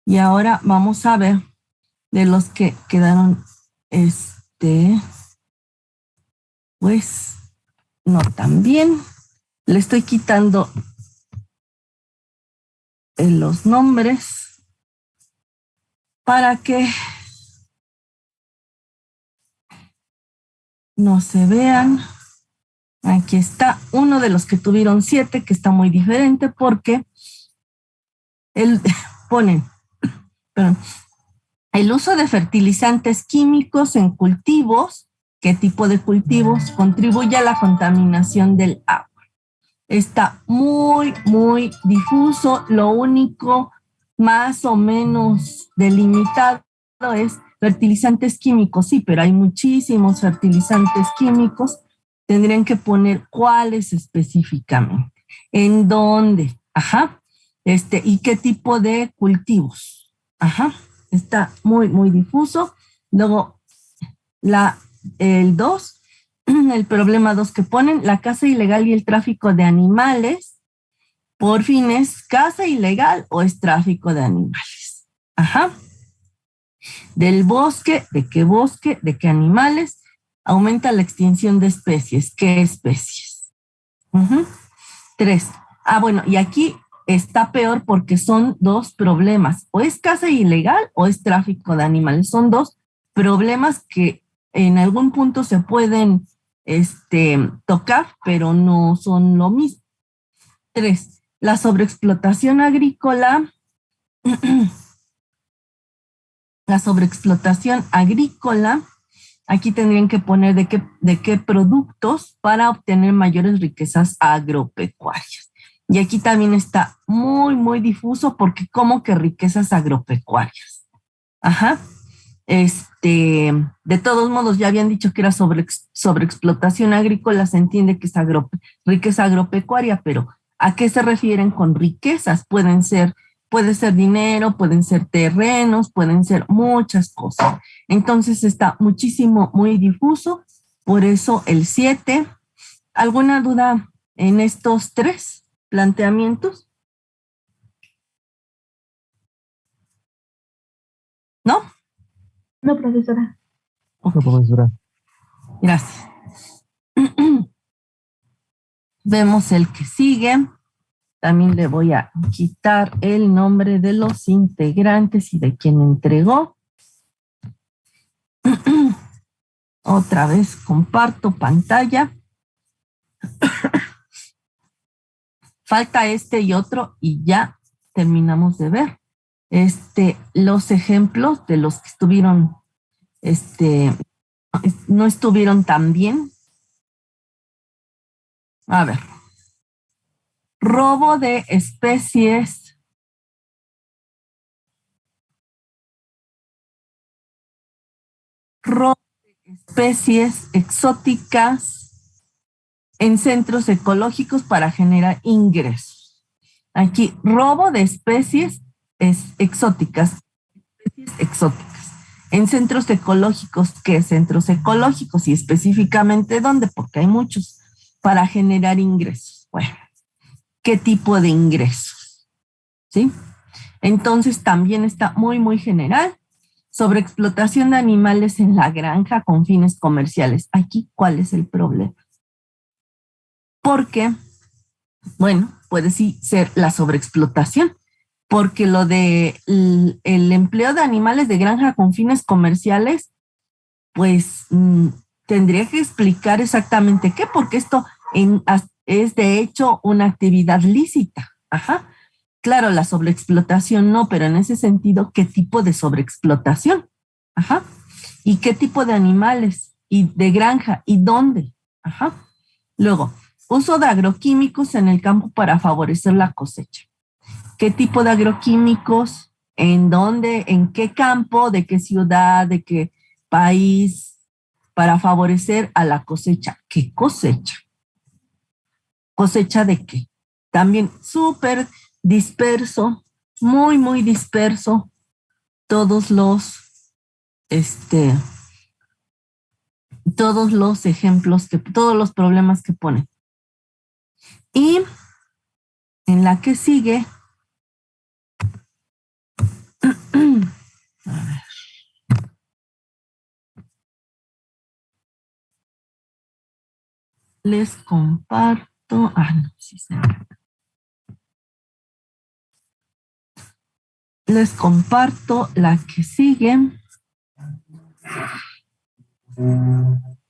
Y ahora vamos a ver de los que quedaron, pues no tan bien. Le estoy quitando los nombres para que no se vean. Aquí está uno de los que tuvieron 7, que está muy diferente porque ponen, perdón, el uso de fertilizantes químicos en cultivos. ¿Qué tipo de cultivos? Contribuye a la contaminación del agua. Está muy, muy difuso. Lo único más o menos delimitado es fertilizantes químicos. Sí, pero hay muchísimos fertilizantes químicos. Tendrían que poner cuáles específicamente, en dónde, ajá, y qué tipo de cultivos, ajá. Está muy, muy difuso. Luego, el 2, el problema 2 que ponen, la caza ilegal y el tráfico de animales. Por fin, ¿es caza ilegal o es tráfico de animales? Ajá. Del bosque, ¿de qué animales? Aumenta la extinción de especies. ¿Qué especies? 3. Bueno, y aquí está peor porque son 2 problemas. O es caza ilegal o es tráfico de animales. Son 2 problemas que en algún punto se pueden tocar, pero no son lo mismo. 3. La sobreexplotación agrícola. La sobreexplotación agrícola. Aquí tendrían que poner de qué productos para obtener mayores riquezas agropecuarias. Y aquí también está muy, muy difuso porque ¿cómo que riquezas agropecuarias? Ajá. De todos modos, ya habían dicho que era sobreexplotación agrícola, se entiende que es riqueza agropecuaria, pero ¿a qué se refieren con riquezas? Puede ser dinero, pueden ser terrenos, pueden ser muchas cosas. Entonces está muchísimo, muy difuso, por eso el 7. ¿Alguna duda en estos 3 planteamientos? ¿No? No, profesora. Ok, No, profesora. gracias. Vemos el que sigue. También le voy a quitar el nombre de los integrantes y de quien entregó. Otra vez comparto pantalla. Falta este y otro y ya terminamos de ver. Los ejemplos de los que estuvieron, no estuvieron tan bien. A ver. Robo de especies. Robo de especies exóticas en centros ecológicos para generar ingresos. Aquí, robo de especies exóticas. En centros ecológicos, ¿qué centros ecológicos? Y específicamente, ¿dónde? Porque hay muchos, para generar ingresos. Bueno, ¿qué tipo de ingresos? ¿Sí? Entonces, también está muy, muy general. Sobre explotación de animales en la granja con fines comerciales. Aquí, ¿cuál es el problema? Porque, bueno, puede sí ser la sobreexplotación, porque lo de el empleo de animales de granja con fines comerciales, pues tendría que explicar exactamente qué, porque esto es de hecho una actividad lícita. Ajá. Claro, la sobreexplotación no, pero en ese sentido, ¿qué tipo de sobreexplotación? Ajá. ¿Y qué tipo de animales? ¿Y de granja? ¿Y dónde? Ajá. Luego, uso de agroquímicos en el campo para favorecer la cosecha. ¿Qué tipo de agroquímicos? ¿En dónde? ¿En qué campo? ¿De qué ciudad? ¿De qué país? Para favorecer a la cosecha. ¿Qué cosecha? ¿Cosecha de qué? También súper disperso, muy, muy disperso, todos los, todos los ejemplos, todos los problemas que ponen. Y en la que sigue, A ver. Les comparto. No, sí se ve. Les comparto la que sigue.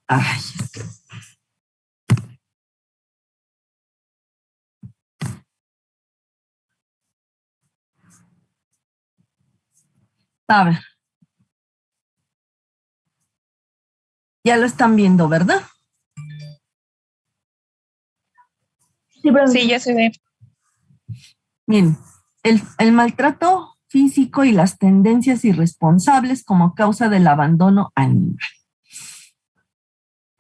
Ay, es que... A ver. Ya lo están viendo, ¿verdad? Sí, ya se ve. Bien, el maltrato físico y las tendencias irresponsables como causa del abandono animal.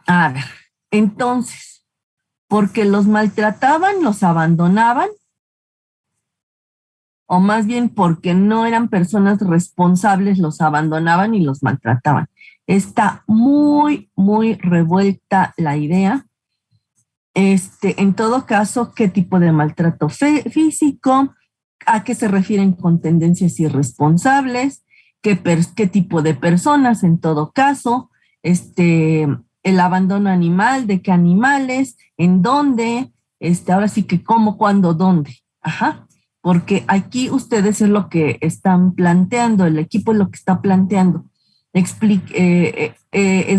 A ver, entonces, porque los maltrataban, los abandonaban, o más bien porque no eran personas responsables, los abandonaban y los maltrataban. Está muy, muy revuelta la idea. En todo caso, ¿qué tipo de maltrato físico? ¿A qué se refieren con tendencias irresponsables? ¿Qué tipo de personas en todo caso? El abandono animal, ¿de qué animales? ¿En dónde? Ahora sí que cómo, cuándo, dónde. Ajá. Porque aquí ustedes es lo que están planteando, el equipo es lo que está planteando. Es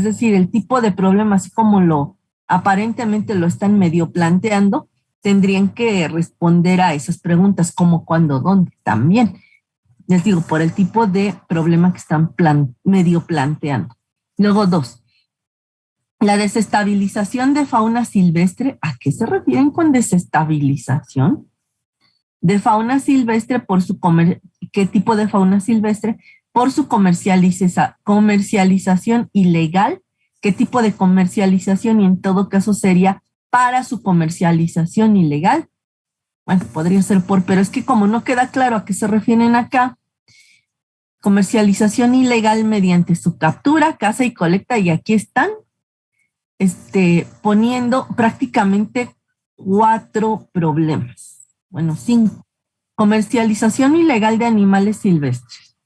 decir, el tipo de problema, así como aparentemente lo están medio planteando, tendrían que responder a esas preguntas, como cuándo, dónde, también. Les digo, por el tipo de problema que están medio planteando. Luego, 2, la desestabilización de fauna silvestre. ¿A qué se refieren con desestabilización? De fauna silvestre por su ¿qué tipo de fauna silvestre? Por su comercialización ilegal. ¿Qué tipo de comercialización? Y en todo caso sería para su comercialización ilegal. Bueno, podría ser pero es que como no queda claro a qué se refieren acá, comercialización ilegal mediante su captura, caza y colecta, y aquí están poniendo prácticamente 4 problemas. Bueno, 5. Comercialización ilegal de animales silvestres.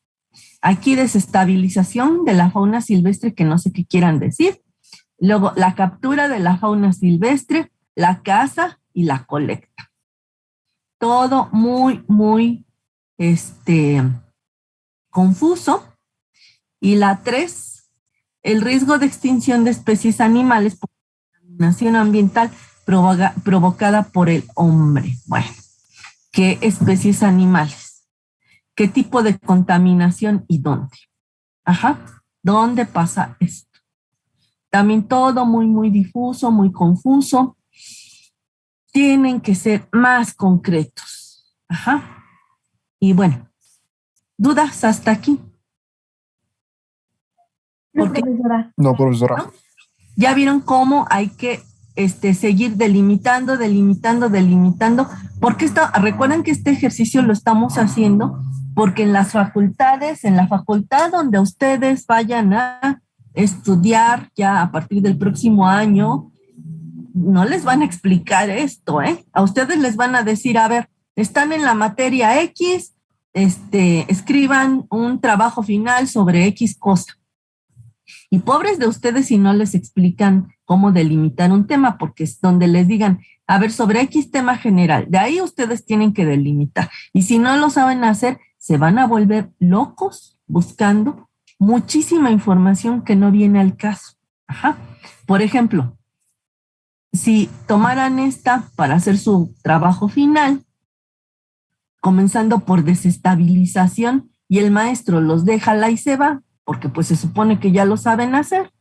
Aquí desestabilización de la fauna silvestre, que no sé qué quieran decir. Luego, la captura de la fauna silvestre, la caza y la colecta. Todo muy, muy confuso. Y la 3, el riesgo de extinción de especies animales por contaminación ambiental provocada por el hombre. Bueno, ¿qué especies animales? ¿Qué tipo de contaminación y dónde? Ajá, ¿dónde pasa esto? También todo muy, muy difuso, muy confuso. Tienen que ser más concretos. Ajá. Y bueno, ¿dudas hasta aquí? No, profesora. No, profesora. Ya vieron cómo hay que seguir delimitando, porque recuerden que este ejercicio lo estamos haciendo porque en las facultades, en la facultad donde ustedes vayan a estudiar ya a partir del próximo año, no les van a explicar esto, ¿eh? A ustedes les van a decir, a ver, están en la materia X, escriban un trabajo final sobre X cosa. Y pobres de ustedes si no les explican cómo delimitar un tema, porque es donde les digan, a ver, sobre X tema general, de ahí ustedes tienen que delimitar. Y si no lo saben hacer, se van a volver locos buscando muchísima información que no viene al caso. Ajá. Por ejemplo, si tomaran esta para hacer su trabajo final, comenzando por desestabilización, y el maestro los deja y se va, porque pues se supone que ya lo saben hacer.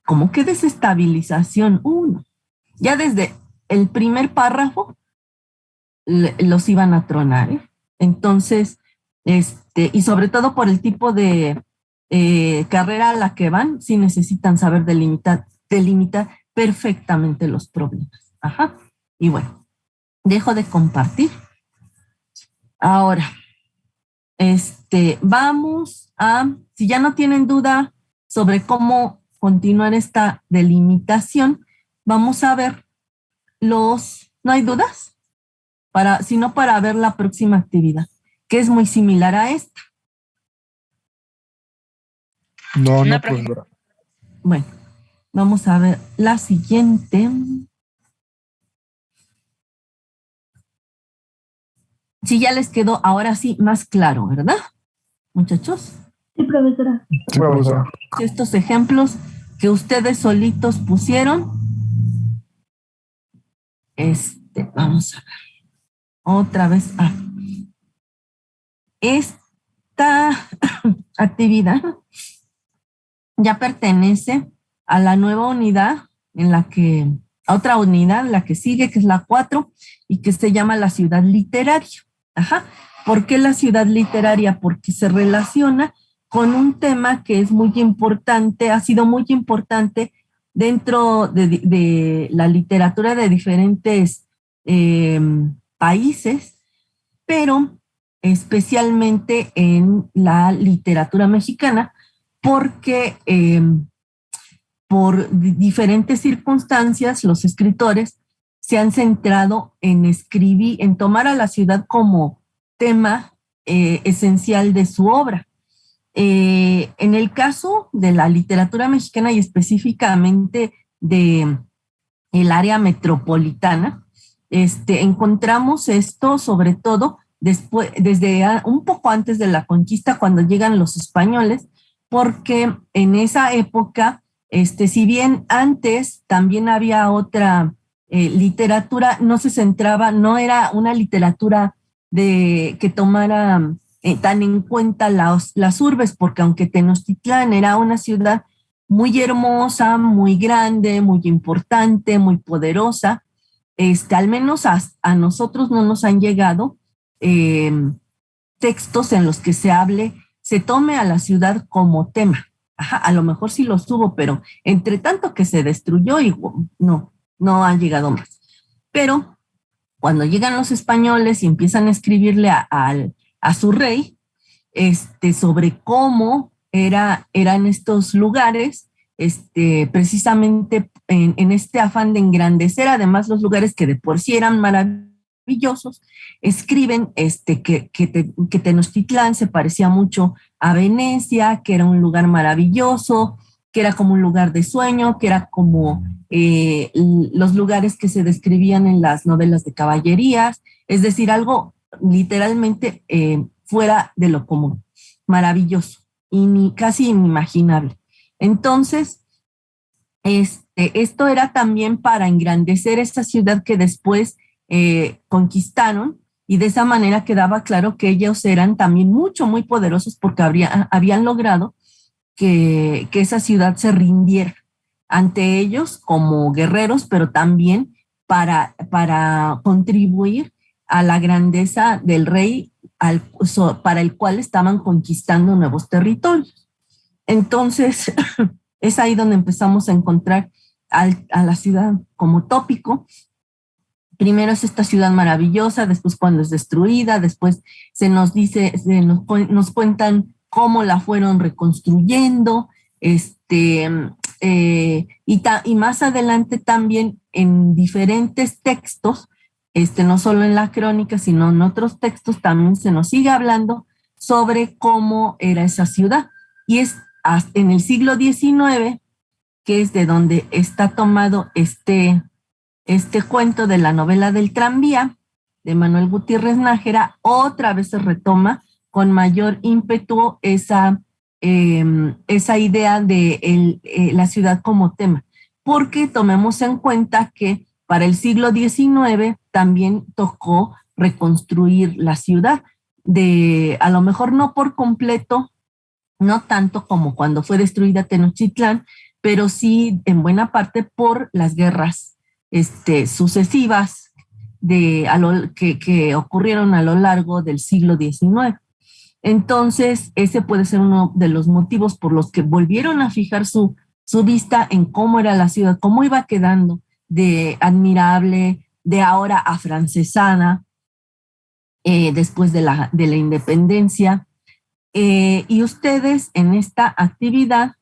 ¿Cómo que desestabilización? Ya desde el primer párrafo los iban a tronar, ¿eh? Entonces, y sobre todo por el tipo de carrera a la que van, sí necesitan saber delimitar perfectamente los problemas. Ajá. Y bueno, dejo de compartir. Ahora, vamos si ya no tienen duda sobre cómo continuar esta delimitación, vamos a ver ¿no hay dudas? Sino para ver la próxima actividad. que es muy similar a esta. No, profesora. Bueno, vamos a ver la siguiente. Sí, ya les quedó ahora sí más claro, ¿verdad, muchachos? Sí, profesora. Sí, profesora. Estos ejemplos que ustedes solitos pusieron. Vamos a ver. Otra vez. Esta actividad ya pertenece a la nueva unidad a otra unidad, la que sigue, que es la 4, y que se llama la ciudad literaria. Ajá. ¿Por qué la ciudad literaria? Porque se relaciona con un tema que es muy importante, ha sido muy importante dentro de la literatura de diferentes países, pero especialmente en la literatura mexicana, porque por diferentes circunstancias los escritores se han centrado en escribir, en tomar a la ciudad como tema esencial de su obra. En el caso de la literatura mexicana y específicamente de el área metropolitana, encontramos esto sobre todo desde un poco antes de la conquista, cuando llegan los españoles, porque en esa época, si bien antes también había otra literatura, no se centraba, no era una literatura que tomara tan en cuenta las urbes, porque aunque Tenochtitlán era una ciudad muy hermosa, muy grande, muy importante, muy poderosa, al menos a nosotros no nos han llegado textos en los que se tome a la ciudad como tema. Ajá, a lo mejor sí los tuvo, pero entre tanto que se destruyó y no han llegado más. Pero cuando llegan los españoles y empiezan a escribirle a su rey, sobre cómo eran estos lugares, precisamente en este afán de engrandecer, además los lugares que de por sí eran maravillosos, escriben que Tenochtitlán se parecía mucho a Venecia, que era un lugar maravilloso, que era como un lugar de sueño, que era como los lugares que se describían en las novelas de caballerías, es decir, algo literalmente fuera de lo común, maravilloso y casi inimaginable. Entonces, esto era también para engrandecer esta ciudad que después conquistaron, y de esa manera quedaba claro que ellos eran también muy poderosos, porque habían logrado que esa ciudad se rindiera ante ellos como guerreros, pero también para contribuir a la grandeza del rey para el cual estaban conquistando nuevos territorios. Entonces, es ahí donde empezamos a encontrar a la ciudad como tópico. Primero es esta ciudad maravillosa, después cuando es destruida, después nos cuentan cómo la fueron reconstruyendo, y más adelante también en diferentes textos, no solo en la crónica, sino en otros textos también se nos sigue hablando sobre cómo era esa ciudad. Y es en el siglo XIX, que es de donde está tomado este cuento de la novela del tranvía de Manuel Gutiérrez Nájera, otra vez se retoma con mayor ímpetu esa idea de la ciudad como tema, porque tomemos en cuenta que para el siglo XIX también tocó reconstruir la ciudad, a lo mejor no por completo, no tanto como cuando fue destruida Tenochtitlán, pero sí en buena parte por las guerras sucesivas que ocurrieron a lo largo del siglo XIX. Entonces, ese puede ser uno de los motivos por los que volvieron a fijar su vista en cómo era la ciudad, cómo iba quedando de admirable, de ahora afrancesada, después de la independencia. Y ustedes en esta actividad,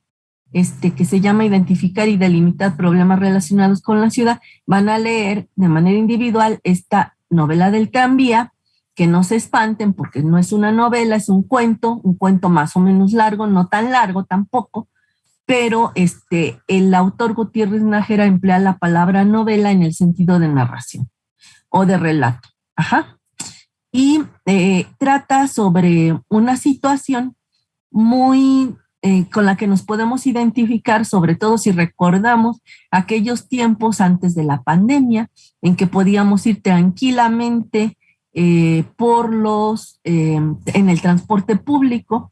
que se llama Identificar y delimitar problemas relacionados con la ciudad, van a leer de manera individual esta novela del tranvía que no se espanten porque no es una novela, es un cuento más o menos largo, no tan largo tampoco, pero el autor Gutiérrez Nájera emplea la palabra novela en el sentido de narración o de relato. Ajá. Y trata sobre una situación muy con la que nos podemos identificar, sobre todo si recordamos aquellos tiempos antes de la pandemia, en que podíamos ir tranquilamente en el transporte público,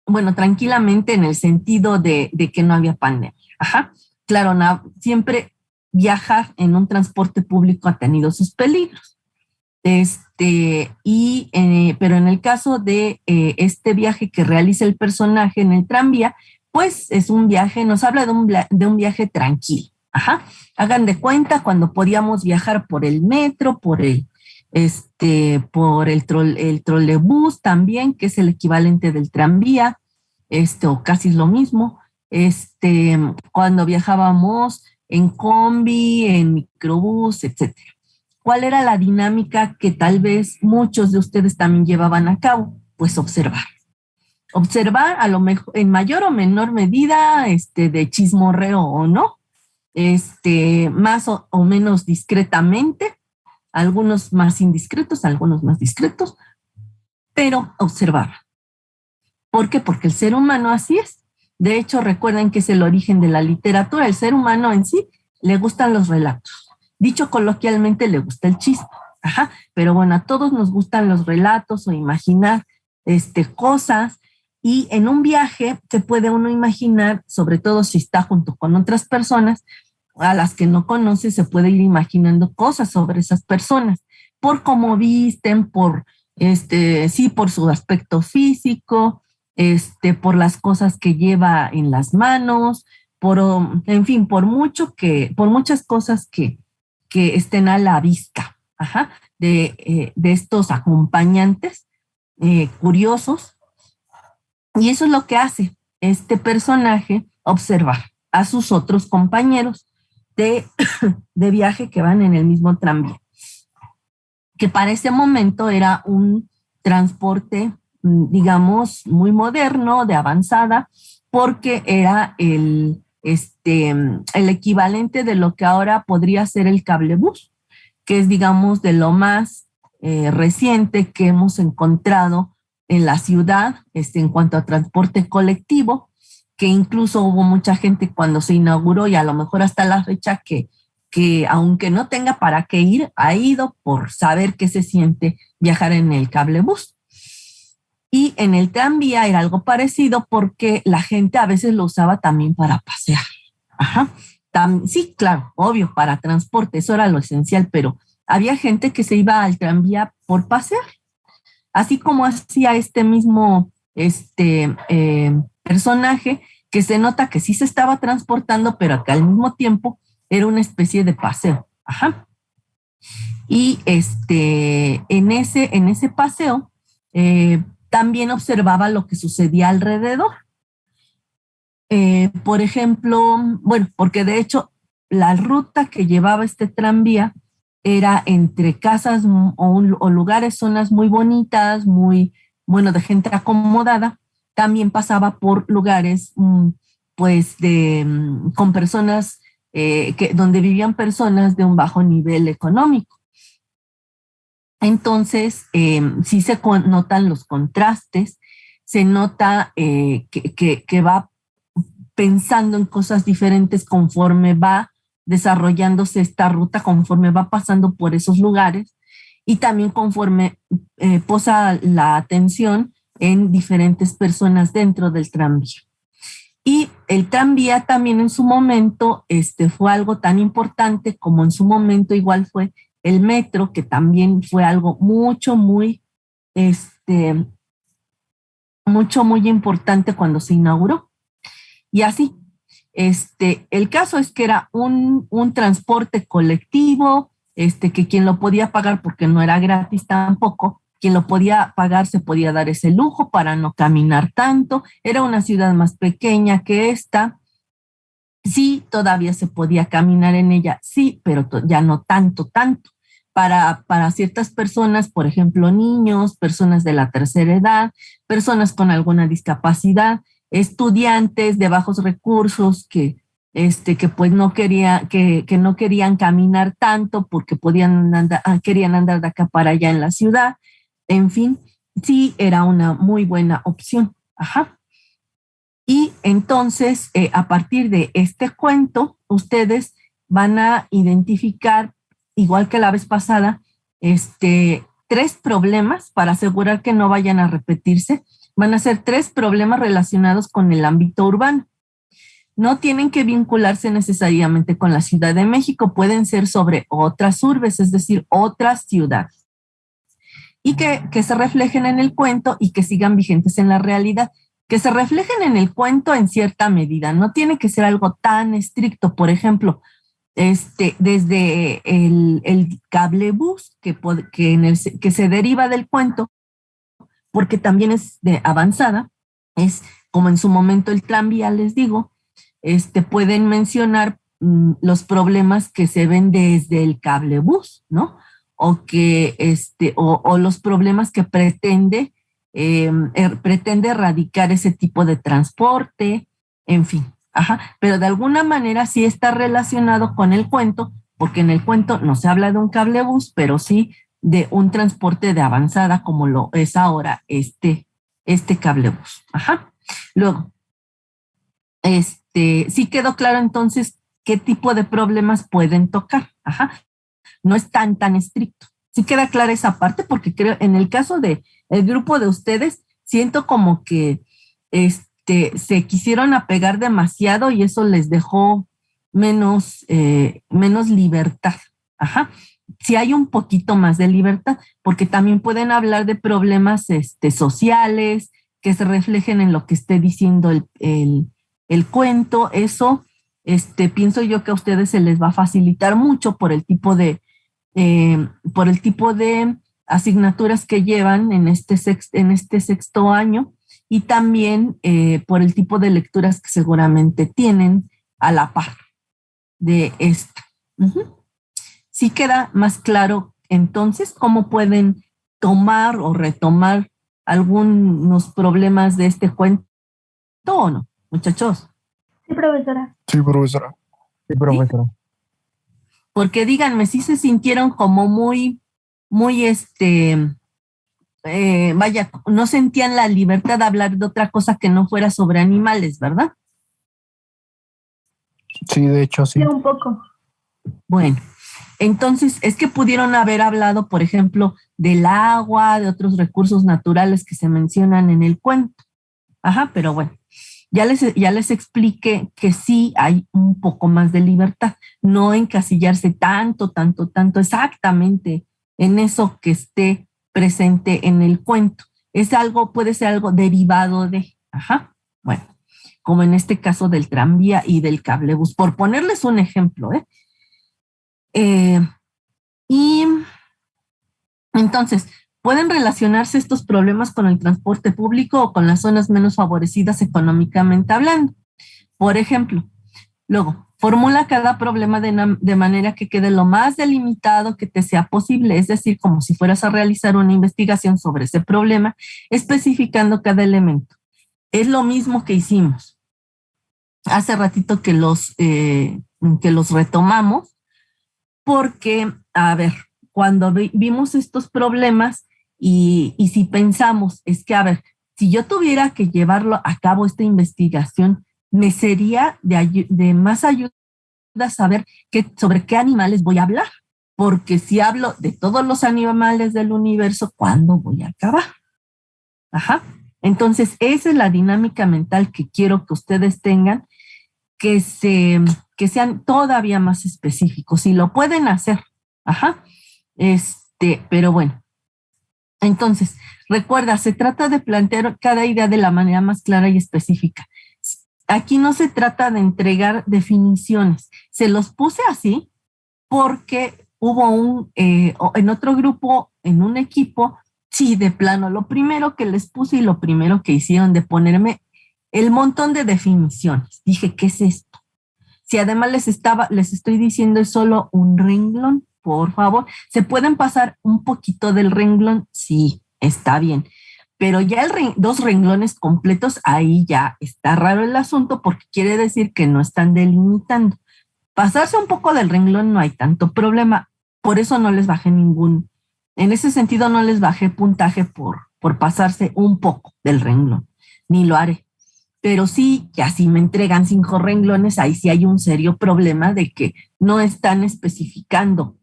bueno, tranquilamente en el sentido de que no había pandemia. Ajá. Claro, siempre viajar en un transporte público ha tenido sus peligros. Pero en el caso de este viaje que realiza el personaje en el tranvía, pues es un viaje, nos habla de un viaje tranquilo. Ajá. Hagan de cuenta cuando podíamos viajar por el metro, por el trolebús también, que es el equivalente del tranvía, o casi lo mismo. Cuando viajábamos en combi, en microbús, etcétera. ¿Cuál era la dinámica que tal vez muchos de ustedes también llevaban a cabo? Pues observar. Observar a lo mejor en mayor o menor medida, de chismorreo o no, más o menos discretamente, algunos más indiscretos, algunos más discretos, pero observar. ¿Por qué? Porque el ser humano así es. De hecho, recuerden que es el origen de la literatura. El ser humano en sí le gustan los relatos. Dicho coloquialmente, le gusta el chisme. Ajá. Pero bueno, a todos nos gustan los relatos o imaginar cosas. Y en un viaje se puede uno imaginar, sobre todo si está junto con otras personas, a las que no conoce, se puede ir imaginando cosas sobre esas personas, por cómo visten, por su aspecto físico, por las cosas que lleva en las manos, en fin, por muchas cosas que estén a la vista, ajá, de estos acompañantes curiosos. Y eso es lo que hace este personaje, observar a sus otros compañeros de viaje que van en el mismo tranvía, que para ese momento era un transporte, digamos, muy moderno, de avanzada, porque era el equivalente de lo que ahora podría ser el cablebús, que es, digamos, de lo más reciente que hemos encontrado en la ciudad en cuanto a transporte colectivo, que incluso hubo mucha gente cuando se inauguró y a lo mejor hasta la fecha que aunque no tenga para qué ir, ha ido por saber qué se siente viajar en el cablebús. Y en el tranvía era algo parecido porque la gente a veces lo usaba también para pasear. Ajá. Sí, claro, obvio, para transporte, eso era lo esencial, pero había gente que se iba al tranvía por pasear. Así como hacía este mismo personaje, que se nota que sí se estaba transportando, pero que al mismo tiempo era una especie de paseo. Ajá. Y en ese paseo también observaba lo que sucedía alrededor. Por ejemplo, bueno, porque de hecho la ruta que llevaba este tranvía era entre casas o lugares, zonas muy bonitas, muy, bueno, de gente acomodada. También pasaba por lugares, pues, con personas, donde vivían personas de un bajo nivel económico. Entonces, sí se notan los contrastes, se nota que va pensando en cosas diferentes conforme va desarrollándose esta ruta, conforme va pasando por esos lugares y también conforme posa la atención en diferentes personas dentro del tranvía. Y el tranvía también en su momento fue algo tan importante como en su momento igual fue el metro, que también fue algo muy importante cuando se inauguró. Y así, el caso es que era un transporte colectivo, que quien lo podía pagar, porque no era gratis tampoco, quien lo podía pagar se podía dar ese lujo para no caminar tanto. Era una ciudad más pequeña que esta. Sí, todavía se podía caminar en ella, sí, pero ya no tanto. para ciertas personas, por ejemplo, niños, personas de la tercera edad, personas con alguna discapacidad, estudiantes de bajos recursos que pues no no querían caminar tanto porque querían andar de acá para allá en la ciudad. En fin, sí era una muy buena opción. Ajá. Y entonces, a partir de este cuento, ustedes van a identificar, igual que la vez pasada, 3 problemas para asegurar que no vayan a repetirse. Van a ser 3 problemas relacionados con el ámbito urbano. No tienen que vincularse necesariamente con la Ciudad de México, pueden ser sobre otras urbes, es decir, otras ciudades. Y que se reflejen en el cuento y que sigan vigentes en la realidad. Que se reflejen en el cuento en cierta medida, no tiene que ser algo tan estricto. Por ejemplo, desde el cablebús que se deriva del cuento, porque también es de avanzada, es como en su momento el tranvía, les digo, pueden mencionar los problemas que se ven desde el cablebús, ¿no? O los problemas que pretende erradicar ese tipo de transporte, en fin. Ajá, pero de alguna manera sí está relacionado con el cuento, porque en el cuento no se habla de un cablebús, pero sí de un transporte de avanzada como lo es ahora este cablebús. Ajá. Luego, sí quedó claro entonces qué tipo de problemas pueden tocar. Ajá. No es tan estricto. Sí queda clara esa parte, porque creo en el caso de el grupo de ustedes, siento como que se quisieron apegar demasiado y eso les dejó menos libertad. Ajá. Sí hay un poquito más de libertad, porque también pueden hablar de problemas sociales que se reflejen en lo que esté diciendo el cuento. Eso pienso yo que a ustedes se les va a facilitar mucho por el tipo de asignaturas que llevan en este sexto año, y también por el tipo de lecturas que seguramente tienen a la par de esto. Uh-huh. Sí queda más claro entonces cómo pueden tomar o retomar algunos problemas de este cuento, ¿o no, muchachos? Sí, profesora. Sí, profesora. Sí, profesora. ¿Sí? Porque díganme, si se sintieron como muy, vaya, no sentían la libertad de hablar de otra cosa que no fuera sobre animales, ¿verdad? Sí, de hecho, sí. Sí, un poco. Bueno, entonces es que pudieron haber hablado, por ejemplo, del agua, de otros recursos naturales que se mencionan en el cuento. Ajá, pero bueno, ya les expliqué que sí hay un poco más de libertad, no encasillarse tanto exactamente en eso que esté presente en el cuento. Puede ser algo derivado de, ajá, bueno, como en este caso del tranvía y del cablebús, por ponerles un ejemplo, y entonces, pueden relacionarse estos problemas con el transporte público o con las zonas menos favorecidas económicamente hablando. Por ejemplo, luego, formula cada problema de manera que quede lo más delimitado que te sea posible, es decir, como si fueras a realizar una investigación sobre ese problema, especificando cada elemento. Es lo mismo que hicimos hace ratito que los retomamos, porque, a ver, cuando vimos estos problemas y si pensamos, es que, a ver, si yo tuviera que llevarlo a cabo esta investigación, me sería de más ayuda saber sobre qué animales voy a hablar, porque si hablo de todos los animales del universo, ¿cuándo voy a acabar? Ajá. Entonces, esa es la dinámica mental que quiero que ustedes tengan, que sean todavía más específicos, y lo pueden hacer. Ajá. Pero bueno. Entonces, recuerda, se trata de plantear cada idea de la manera más clara y específica. Aquí no se trata de entregar definiciones. Se los puse así porque hubo en otro grupo, en un equipo, sí, de plano, lo primero que les puse y lo primero que hicieron de ponerme el montón de definiciones. Dije, ¿qué es esto? Si además les estoy diciendo es solo un renglón, por favor. ¿Se pueden pasar un poquito del renglón? Sí, está bien. Pero ya dos renglones completos, ahí ya está raro el asunto porque quiere decir que no están delimitando. Pasarse un poco del renglón no hay tanto problema. Por eso no les bajé en ese sentido no les bajé puntaje por pasarse un poco del renglón. Ni lo haré. Pero sí, ya si me entregan 5 renglones, ahí sí hay un serio problema de que no están especificando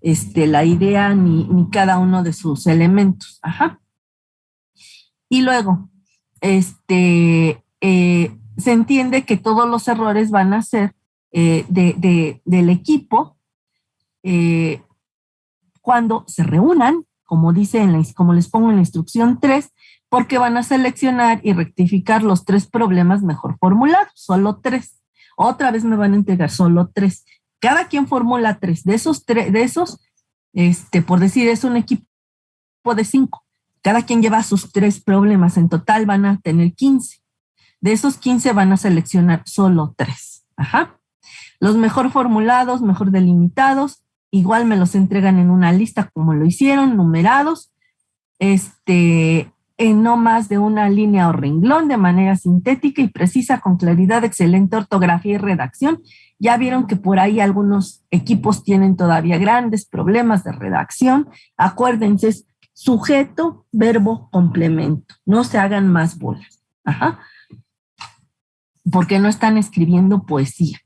la idea ni cada uno de sus elementos. Ajá. Y luego, se entiende que todos los errores van a ser del equipo cuando se reúnan, como como les pongo en la instrucción 3, porque van a seleccionar y rectificar los 3 problemas mejor formulados, solo 3. Otra vez me van a entregar solo 3. Cada quien formula 3. De esos, por decir, es un equipo de 5. Cada quien lleva sus 3 problemas. En total van a tener 15. De esos 15 van a seleccionar solo 3. Ajá. Los mejor formulados, mejor delimitados, igual me los entregan en una lista como lo hicieron, numerados, en no más de una línea o renglón, de manera sintética y precisa, con claridad, excelente ortografía y redacción. Ya vieron que por ahí algunos equipos tienen todavía grandes problemas de redacción. Acuérdense, es sujeto, verbo, complemento. No se hagan más bolas. Ajá. Porque no están escribiendo poesía,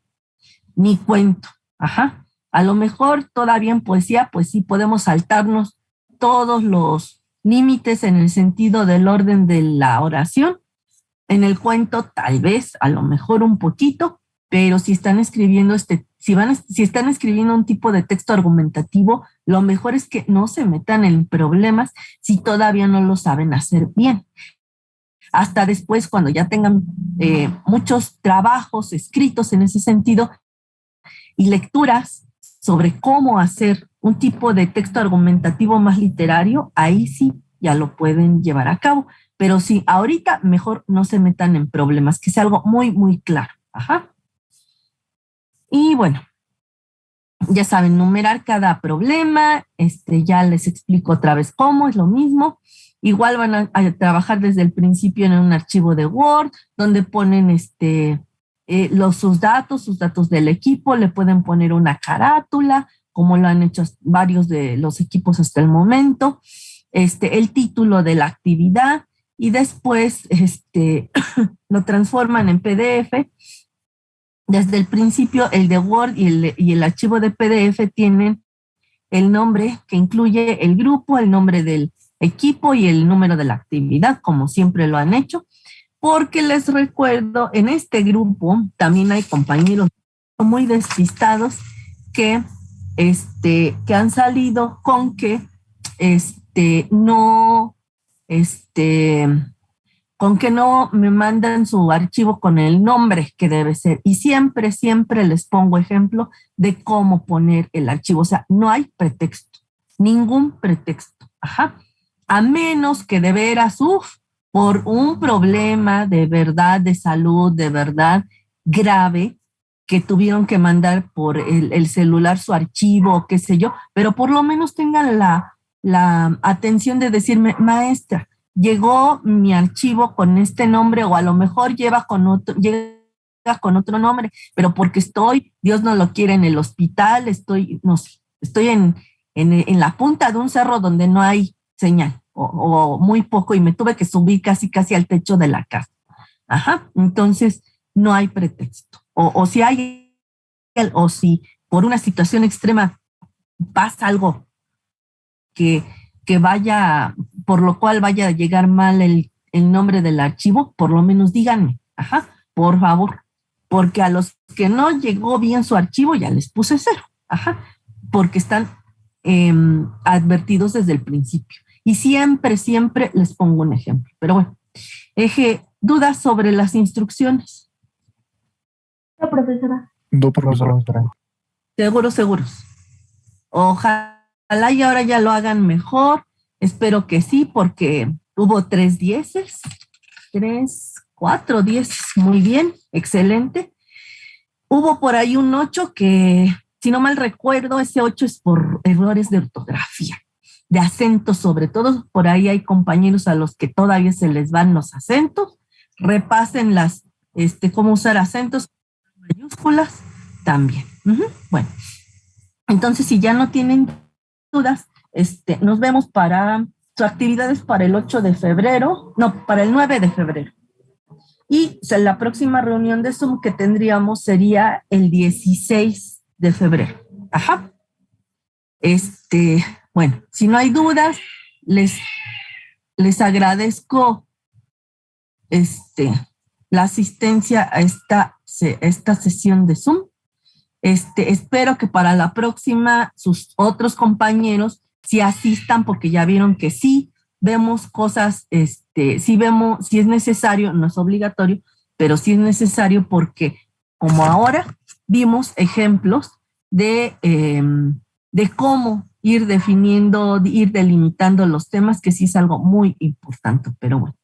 ni cuento. Ajá. A lo mejor todavía en poesía, pues sí podemos saltarnos todos los límites en el sentido del orden de la oración. En el cuento, tal vez, a lo mejor un poquito, pero si están escribiendo si están escribiendo un tipo de texto argumentativo, lo mejor es que no se metan en problemas si todavía no lo saben hacer bien. Hasta después, cuando ya tengan muchos trabajos escritos en ese sentido y lecturas sobre cómo hacer un tipo de texto argumentativo más literario, ahí sí ya lo pueden llevar a cabo. Pero sí, ahorita mejor no se metan en problemas, que sea algo muy, muy claro. Ajá. Y bueno, ya saben, numerar cada problema, ya les explico otra vez cómo, es lo mismo. Igual van a trabajar desde el principio en un archivo de Word, donde ponen sus datos del equipo, le pueden poner una carátula, como lo han hecho varios de los equipos hasta el momento, el título de la actividad, y después lo transforman en PDF. Desde el principio, el de Word y el archivo de PDF tienen el nombre que incluye el grupo, el nombre del equipo y el número de la actividad, como siempre lo han hecho, porque les recuerdo, en este grupo también hay compañeros muy despistados que han salido con que con que no me mandan su archivo con el nombre que debe ser. Y siempre, siempre les pongo ejemplo de cómo poner el archivo. O sea, no hay pretexto, ningún pretexto. Ajá. A menos que de veras, por un problema de verdad, de salud, de verdad grave, que tuvieron que mandar por el celular su archivo, qué sé yo, pero por lo menos tengan la atención de decirme, maestra, llegó mi archivo con este nombre, o a lo mejor llega con otro nombre, pero porque Dios no lo quiere, en el hospital, estoy en la punta de un cerro donde no hay señal, o muy poco, y me tuve que subir casi al techo de la casa. Ajá, entonces no hay pretexto. O si por una situación extrema pasa algo que vaya, por lo cual vaya a llegar mal el nombre del archivo, por lo menos díganme, ajá, por favor, porque a los que no llegó bien su archivo ya les puse 0, ajá, porque están advertidos desde el principio. Y siempre, siempre les pongo un ejemplo. Pero bueno, dudas sobre las instrucciones. No, profesora. No, profesora. Seguros. Ojalá y ahora ya lo hagan mejor. Espero que sí, porque hubo 3 dieces, 4 dieces. Muy bien, excelente. Hubo por ahí un 8 que si no mal recuerdo, ese 8 es por errores de ortografía, de acentos sobre todo. Por ahí hay compañeros a los que todavía se les van los acentos. Repasen cómo usar acentos, mayúsculas también. Bueno, entonces si ya no tienen dudas, nos vemos para sus actividades para el 8 de febrero, no, para el 9 de febrero. Y la próxima reunión de Zoom que tendríamos sería el 16 de febrero. Ajá. Bueno, si no hay dudas, les agradezco la asistencia a esta sesión de Zoom. Espero que para la próxima sus otros compañeros sí asistan, porque ya vieron que sí vemos cosas, sí vemos, si es necesario, no es obligatorio, pero sí es necesario porque como ahora vimos ejemplos de cómo ir definiendo, ir delimitando los temas, que sí es algo muy importante, pero bueno.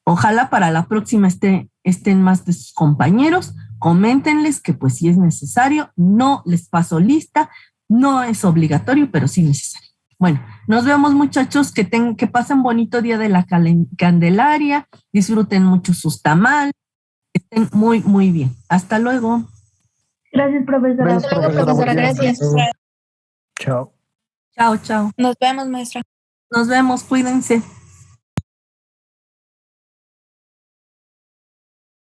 Ojalá para la próxima estén más de sus compañeros, coméntenles que pues si es necesario, no les paso lista, no es obligatorio, pero sí necesario. Bueno, nos vemos muchachos, que pasen bonito día de la Candelaria, disfruten mucho sus tamales, estén muy, muy bien. Hasta luego. Gracias, profesora. Gracias, profesora. Gracias. Chao. Chao, chao. Nos vemos, maestra. Nos vemos, cuídense.